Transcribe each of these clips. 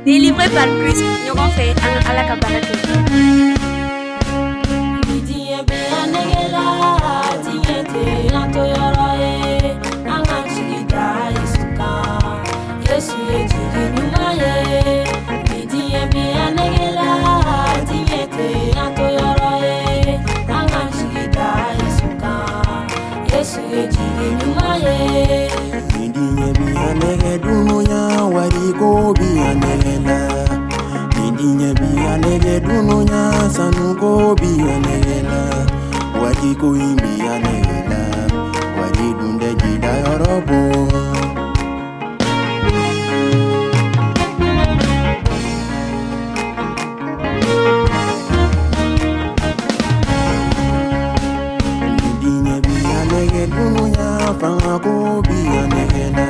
Délivré par Christ, nous avons fait à la cabarete. Go be a negela, Nidinya be a negedununya, Sanu go be a negela, Wadi go in be a negela, Wadi dunde jida yorobo. Nidinya be a negedununya, Fanga go be a negela.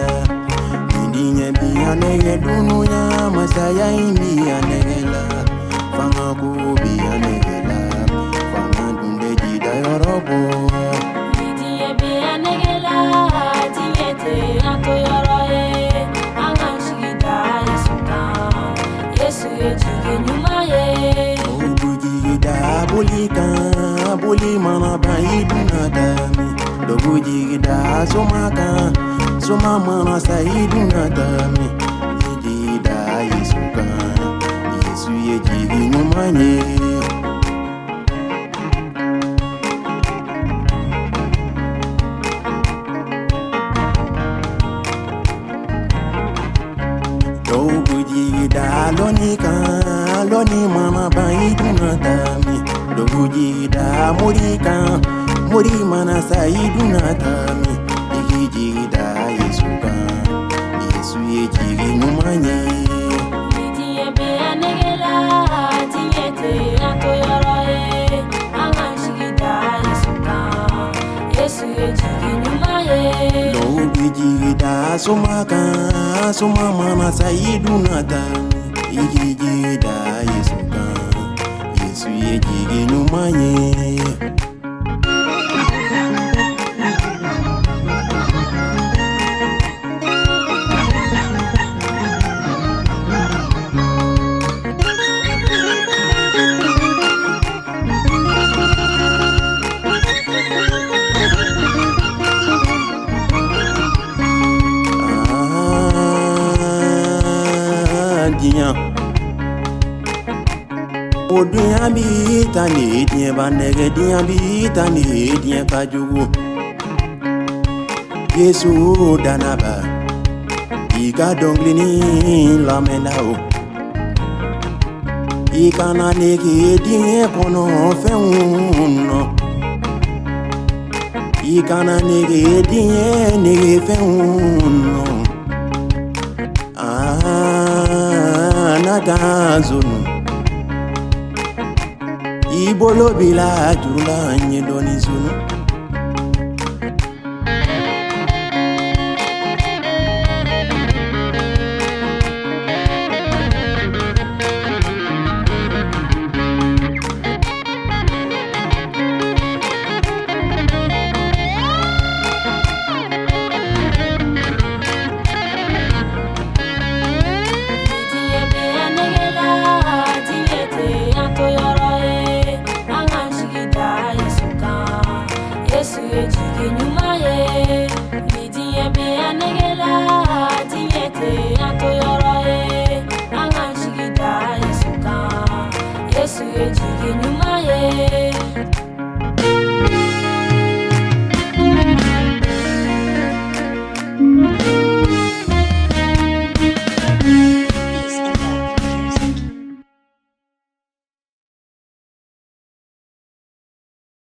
Nidinya be a negedununya, Masaya imbi a negela, Fanga go be a negela, Fanga dunde jida yorobo. Nidinya be a negela, Tinyete ato yoroye, Angashida isuka, Yesu yejige nyumaye. Dogujigida bolika, boli mana baidunadami. Dogujigida somaka, soma mana saidunadami. Yejida Yesuka, Yesu yejige nyumanye. Dogujigida lonika, loni mana baidunadami. Dogujigida murika, muri mana saidunadami. Yejida Yesuka, Yesu yejige nyumanye. Nidinya be a negela, Tinyete ato yoroye, Angashida isuka, Yesu yejige nyumaye. Dogujigida somaka, soma mana saidunadami. Yejida Yesuka, Yesu yejige nyumanye. Odunya bi tani diye banege diya bi tani diye kajugu. Yesu danaba, ika donglini lamenao. Ika na nege diye kono feuno. Ika na nege diye feuno. Natazunu. Ibolo bila jurula nye doni zunu.